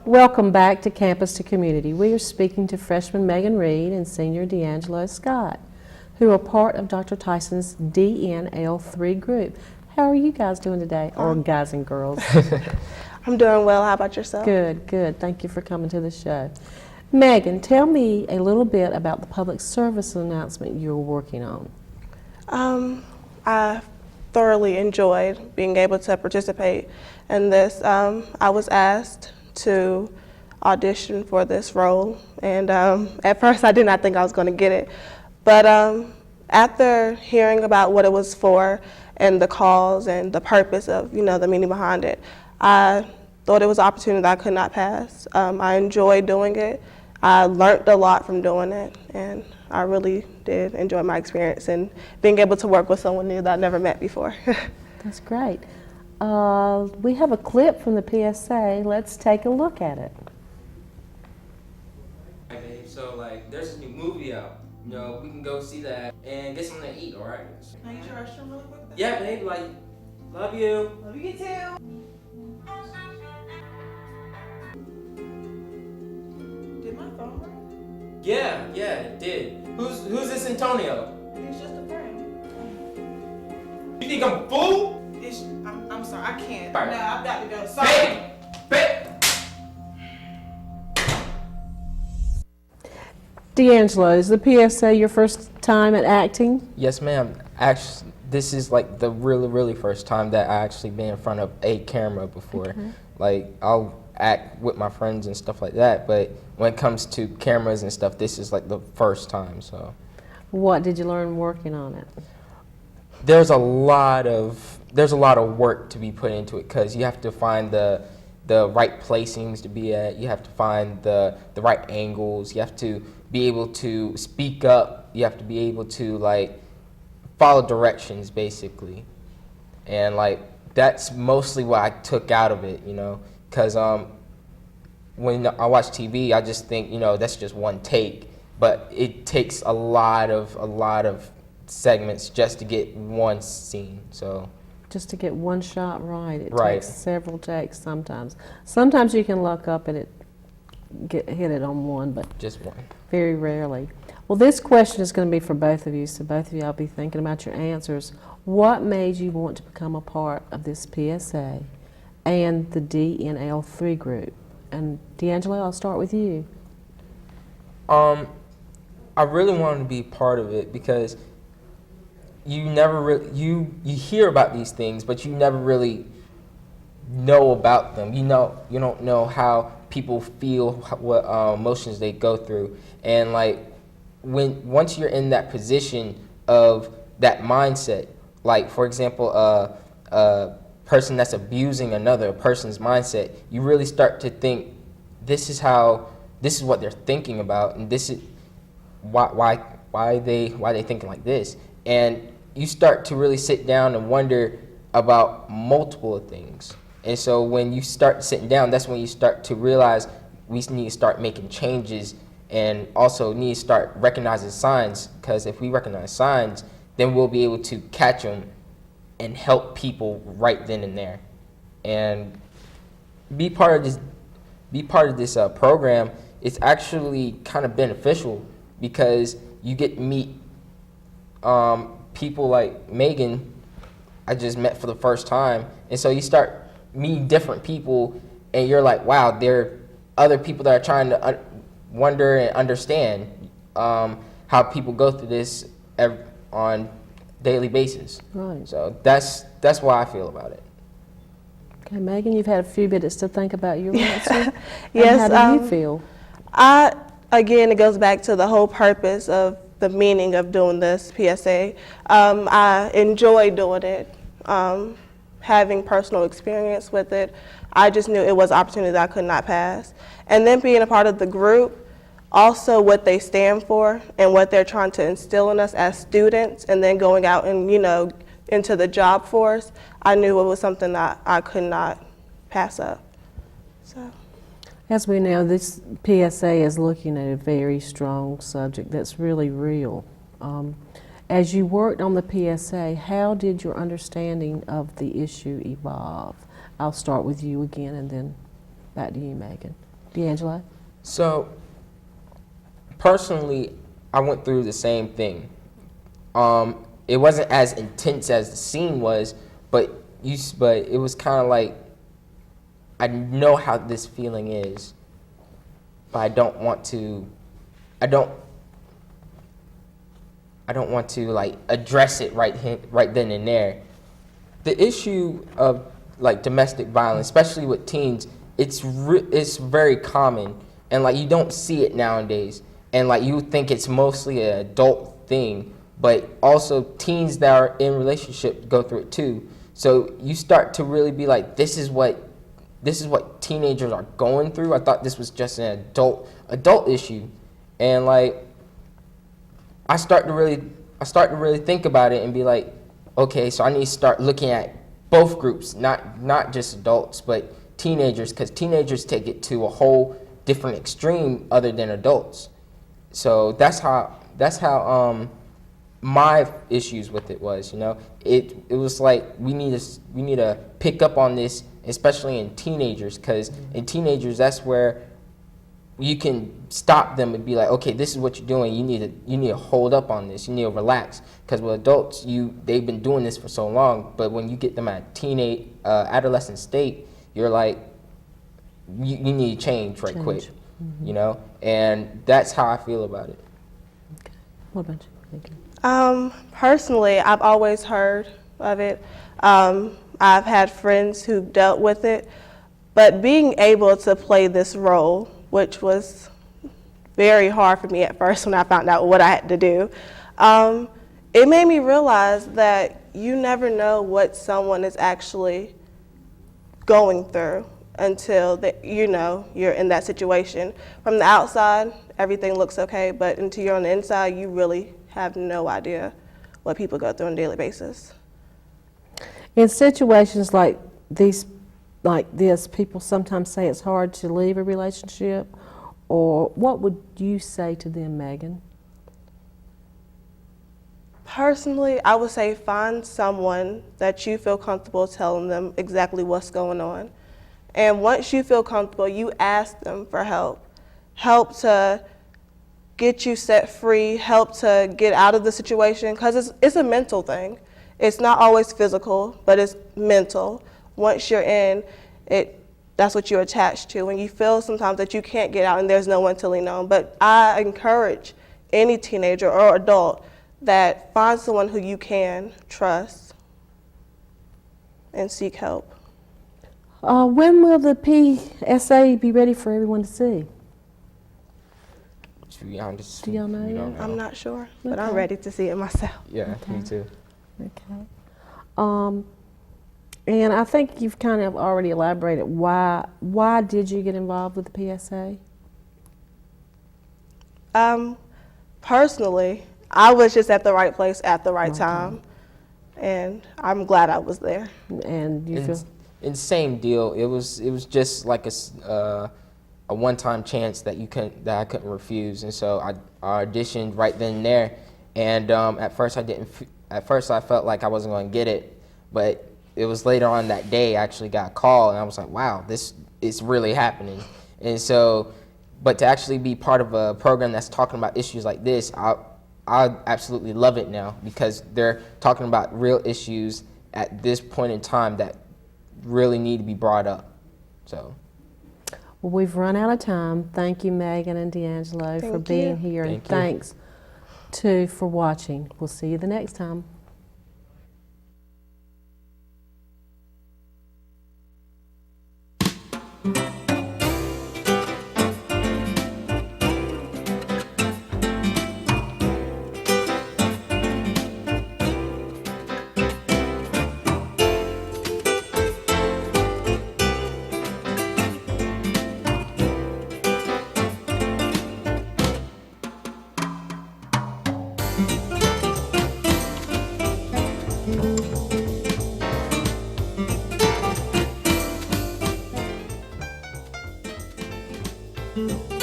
Welcome back to Campus to Community. We are speaking to freshman Megan Reed and senior D'Angelo Scott, who are part of Dr. Tyson's DNL3 group. How are you guys doing today, or guys and girls? I'm doing well. How about yourself? Good, good. Thank you for coming to the show. Megan, tell me a little bit about the public service announcement you're working on. I thoroughly enjoyed being able to participate in this. I was asked to audition for this role, and at first I did not think I was going to get it, but after hearing about what it was for and the cause and the purpose of, the meaning behind it, I thought it was an opportunity that I could not pass. I enjoyed doing it. I learned a lot from doing it, and I really did enjoy my experience and being able to work with someone new that I never met before. That's great. We have a clip from the PSA. Let's take a look at it. Hey babe, so there's a new movie out. We can go see that and get something to eat, alright? Can I use your restroom really quick? Yeah, babe, love you. Love you too. Did my phone ring? Yeah, it did. Who's this Antonio? It's just a friend. You think I'm a fool? I'm sorry, I can't. Right. No, I've got to go. Sorry. Babe! D'Angelo, is the PSA your first time at acting? Yes, ma'am. Actually, this is the really first time that I actually been in front of a camera before. Okay. I'll act with my friends and stuff like that, but when it comes to cameras and stuff, this is the first time. So, what did you learn working on it? There's a lot of work to be put into it, because you have to find the right placings to be at. You have to find the right angles. You have to be able to speak up. You have to be able to follow directions, basically. And that's mostly what I took out of it, because when I watch TV, I just think that's just one take, but it takes a lot of segments just to get one scene. So just to get one shot right, it right. takes several takes sometimes. Sometimes you can luck up and hit it on one, but just one. Very rarely. Well, this question is going to be for both of you, so both of you, I'll be thinking about your answers. What made you want to become a part of this PSA and the DNL3 group? And D'Angelo, I'll start with you. I really wanted to be part of it because you never really, you hear about these things, but you never really know about them. You don't know how people feel, what emotions they go through, and once you're in that position of that mindset, for example, a person that's abusing another person's mindset, you really start to think, this is what they're thinking about, and this is why they thinking like this, and you start to really sit down and wonder about multiple things. And so when you start sitting down, that's when you start to realize we need to start making changes, and also need to start recognizing signs, because if we recognize signs, then we'll be able to catch them and help people right then and there. And be part of this program is actually kind of beneficial, because you get to meet people like Megan I just met for the first time, and so you start meeting different people, and you're like, wow, there are other people that are trying to wonder and understand how people go through this on daily basis. Right. So that's why I feel about it. Okay, Megan, you've had a few minutes to think about your answer. Yes. How do you feel? Again, it goes back to the whole purpose of the meaning of doing this PSA. I enjoy doing it, having personal experience with it. I just knew it was an opportunity that I could not pass. And then being a part of the group, also what they stand for and what they're trying to instill in us as students, and then going out and, into the job force, I knew it was something that I could not pass up. So. As we know, this PSA is looking at a very strong subject that's really real. As you worked on the PSA, how did your understanding of the issue evolve? I'll start with you again and then back to you, Megan. D'Angelo? So, personally, I went through the same thing. It wasn't as intense as the scene was, but it was kind of like, I know how this feeling is, but I don't want to like address it right then and there. The issue of like domestic violence, especially with teens, it's very common, and like you don't see it nowadays, and like you think it's mostly an adult thing, but also teens that are in relationships go through it too. So you start to really be like, this is what teenagers are going through. I thought this was just an adult issue, and like I start to really think about it and be like, okay, so I need to start looking at both groups, not just adults, but teenagers, because teenagers take it to a whole different extreme other than adults. So that's how my issues with it was. It was like we need to pick up on this, especially in teenagers, because in teenagers that's where you can stop them and be like, okay, this is what you're doing. You need to hold up on this. You need to relax, because with adults, they've been doing this for so long. But when you get them at adolescent state, you're like, you need to change right quick, And that's how I feel about it. Okay. What about you? Thank you. Personally, I've always heard of it. I've had friends who've dealt with it, but being able to play this role, which was very hard for me at first when I found out what I had to do, it made me realize that you never know what someone is actually going through until you're in that situation. From the outside, everything looks okay, but until you're on the inside, you really have no idea what people go through on a daily basis. In situations like this, people sometimes say it's hard to leave a relationship, or what would you say to them, Megan? Personally, I would say find someone that you feel comfortable telling them exactly what's going on. And once you feel comfortable, you ask them for help to get you set free, help to get out of the situation, because it's a mental thing. It's not always physical, but it's mental. Once you're in it, that's what you're attached to. When you feel sometimes that you can't get out and there's no one to lean on. But I encourage any teenager or adult that find someone who you can trust and seek help. When will the PSA be ready for everyone to see? To be honest, Do y'all know we don't yet? know. I'm not sure, but I'm Okay. ready to see it myself. Yeah, me Okay. too. Okay. And I think you've kind of already elaborated why did you get involved with the PSA? Personally, I was just at the right place at the right time, and I'm glad I was there. And you feel And same deal. It was just like a one-time chance that I couldn't refuse, and so I auditioned right then and there. And at first I felt like I wasn't going to get it, but it was later on that day I actually got a call, and I was like, wow, this is really happening. And so, but to actually be part of a program that's talking about issues like this, I absolutely love it now, because they're talking about real issues at this point in time that really need to be brought up. So. Well, we've run out of time. Thank you, Megan and D'Angelo, for Thank being you. here, and Thank you. thanks too for watching. We'll see you the next time. Mm-hmm.